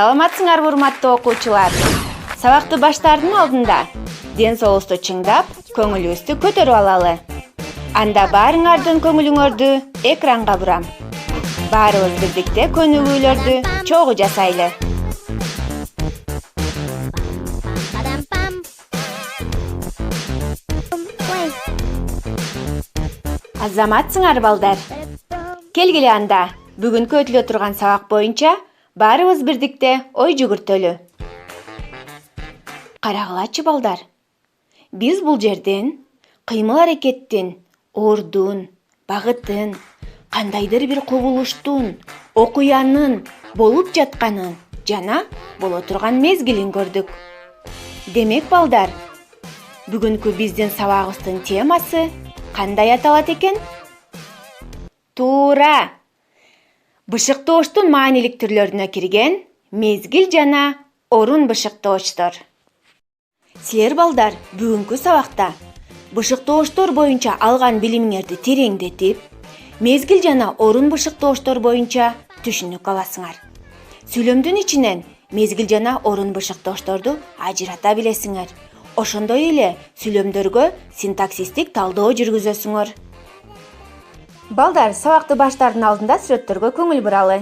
Саламатсыңарбы урматтуу окуучулар. Сабакты баштаардын алдында ден соолукту чыңдап, көңүлүбүздү көтөрүп алалы. Анда баарыңардын көңүлүңөрдү экранга бурам. Баарыбыз бирдикте көнүгүүлөрдү чогуу жасайлы. Азаматсыңар балдар. Келгиле анда. Бүгүнкү өтүлө турган сабак боюнча баарыбыз бирдикте ой жүгүртөлү. Карагылачы балдар. Биз бул жерден кыймыл-аракеттин, ордун, багытын, кандайдыр бир кубулуштун, окуянын болуп жатканын жана боло турган мезгилин көрдүк. Демек балдар, бүгүнкү биздин сабагыбыздын темасы кандай аталат экен? Туура! Бышыктооштун маанилик түрлөрүнө кирген мезгил жана орун бышыктоочтор. Силер балдар, бүгүнкү сабакта бышыктооштор боюнча алган билимиңерди тереңдетип, мезгил жана орун бышыктооштор боюнча түшүнүк аласыңар. Сүйлөмдүн ичинен мезгил жана орун бышыктоошторду ажырата билесиңер. Ошондой эле сүйлөмдөргө синтаксистик талдоо жүргүзөсүңөр. Балдар, сабакты баштаардын алдында сүрөттөргө көңүл буралы.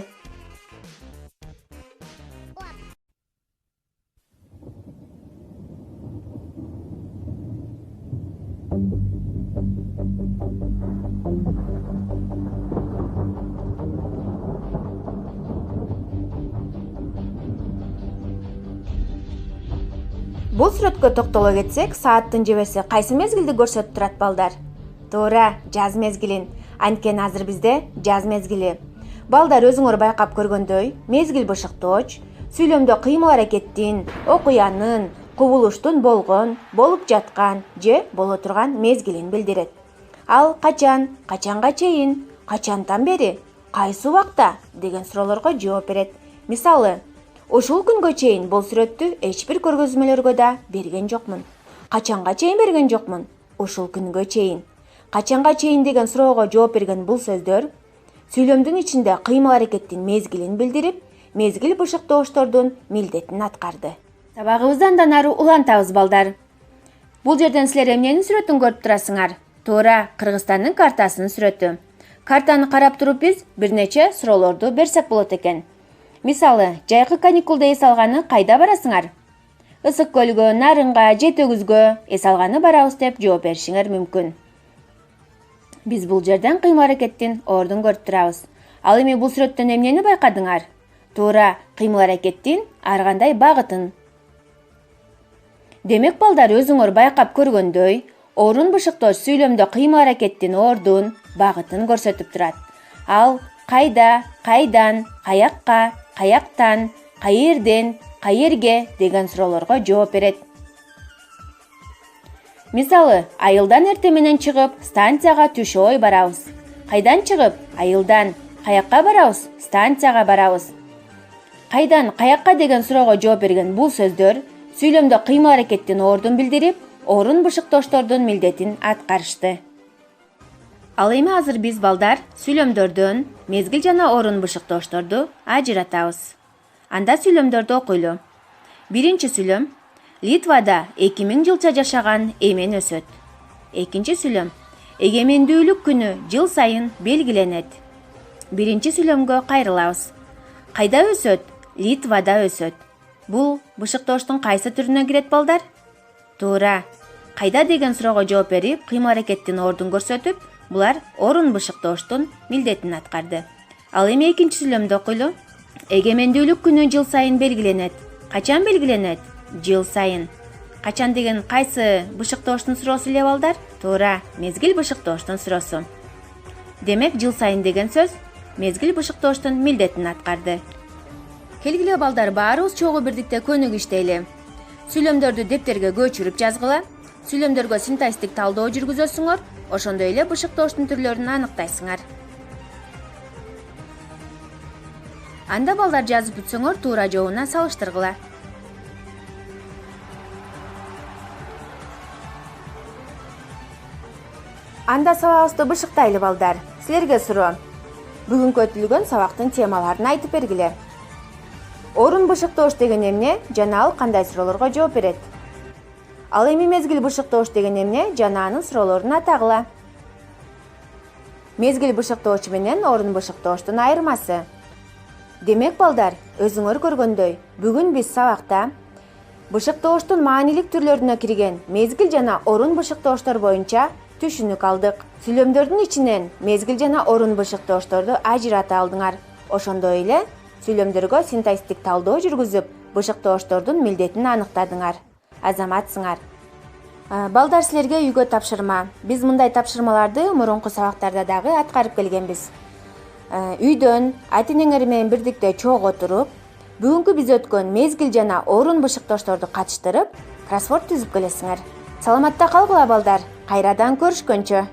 Бул сүрөткө токтоло кетсек, сааттын жебеси кайсы мезгилди көрсөтүп турат балдар? Туура, жаз мезгилин. Анткени азыр бизде жаз мезгили. Балдар, өзүңөр байкап көргөндөй, мезгил бышыктооч сүйлөмдө кыймыл-аракеттин, окуянын, кубулуштун болгон, болуп жаткан же боло турган мезгилин билдирет. Ал качан, качанга чейин, качантан бери, кайсы убакта деген суроолорго жооп берет. Мисалы, ушул күнгө чейин бул сүрөттү эч бир көргөзмөлөргө да берген жокмун. Качанга чейин берген жокмун? Ушул күнгө чейин. Качанга чейин деген суроого жооп берген бул сөздөр сүйлөмдүн ичинде кыймыл-аракеттин мезгилин билдирип, мезгил бышыктооштордун милдетин аткарды. Сабагыбызды андан ары улантабыз балдар. Бул жерден силер эмненин сүрөтүн көрүп турасыңар? Туура, Кыргызстандын картасынын сүрөтү. Картаны карап туруп биз бир нече суроолорду берсек болот экен. Мисалы, жайкы каникулда эс алганы кайда барасыңар? Ысык көлгө, Нарынга, Жети өгүзгө эс алганы барабыз деп жооп беришиңер мүмкүн. Биз бул жерден кыймыл-аракеттин ордун көрүп турабыз. Ал эми бул сүрөттөн эмнени байкадыңар? Туура, кыймыл-аракеттин ар кандай багытын. Демек балдар, өзүңөр байкап көргөндөй, орун бышыктооч сүйлөмдө кыймыл-аракеттин ордун, багытын көрсөтүп турат. Ал кайда, кайдан, каякка, каяктан, каерден, каерге деген суроолорго жооп берет. Мисалы, айылдан эртең менен чыгып, станцияга түшө барабыз. Кайдан чыгып? Айылдан. Каякка барабыз? Станцияга барабыз. Кайдан, каякка деген суроого жооп берген бул сөздөр сүйлөмдө кыймыл-аракеттин ордун билдирип, орун бышыктооштордун милдетин аткарышты. Ал эми азыр биз балдар сүйлөмдөрдөн мезгил жана орун бышыктоошторду ажыратабыз. Анда сүйлөмдөрдү окуйлу. Биринчи сүйлөм: Литвада 2000 жылча жашаган эмен өсөт. Экинчи сүйлөм: эгемендүүлүк күнү жыл сайын белгиленет. Биринчи сүйлөмгө кайрылабыз. Кайда өсөт? Литвада өсөт. Бул бышыктооштун кайсы түрүнө кирет балдар? Туура. Кайда деген суроого жооп берип, кыймыл-аракеттин ордун көрсөтүп, булар орун бышыктооштун милдетин аткарды. Ал эми экинчи сүйлөмдү окуйлу. Эгемендүүлүк күнү жыл сайын белгиленет. Качан белгиленет? Жыл сайын. Качан деген кайсы бышыктооштун суроосу эле балдар? Туура, мезгил бышыктооштун суроосу. Демек, жыл сайын деген сөз мезгил бышыктооштун милдетин аткарды. Келгиле балдар, баарыбыз чогуу бирдикте көнүгүп иштейли. Сүйлөмдөрдү дептерге көчүрүп жазгыла, сүйлөмдөргө синтаксистик талдоо жүргүзөсүңөр, ошондой эле бышыктооштун түрлөрүн аныктайсыңар. Анда балдар, жазып бүтсөңөр, туура жообуна салыштыргыла. Анда сабагыбызды бышыктайлы балдар. Силерге суроо. Бүгүнкү өтүлгөн сабактын темаларын айтып бергиле. Орун бышыктоош деген эмне жана ал кандай суроолорго жооп берет? Ал эми мезгил бышыктоош деген эмне жана анын суроолорунун атагыла. Мезгил бышыктооч менен орун бышыктооштун айырмасы. Демек балдар, өзүңөр көргөндөй, бүгүн биз сабакта бышыктооштун маанилик түрлөрүнө кирген мезгил жана орун бышыктооштор боюнча түшүнүк алдык. Сүйлөмдөрдүн ичинен мезгил жана орун бышыктоошторду ажырата алдыңар. Ошондой эле сүйлөмдөргө синтаксистик талдоо жүргүзүп, бышыктооштордун милдетин аныктадыңар. Азаматсыңар. Балдар, силерге үйгө тапшырма. Биз мындай тапшырмаларды мурунку сабактарда дагы аткарып келгенбиз. Үйдөн ата-энеңер менен бирдикте чогуу отуруп, бүгүнкү биз өткөн мезгил жана орун бышыктоошторду катыштырып, кроссворд түзүп келесиңер. Саламатта калгыла балдар. Кайрадан көрүшкөнчө.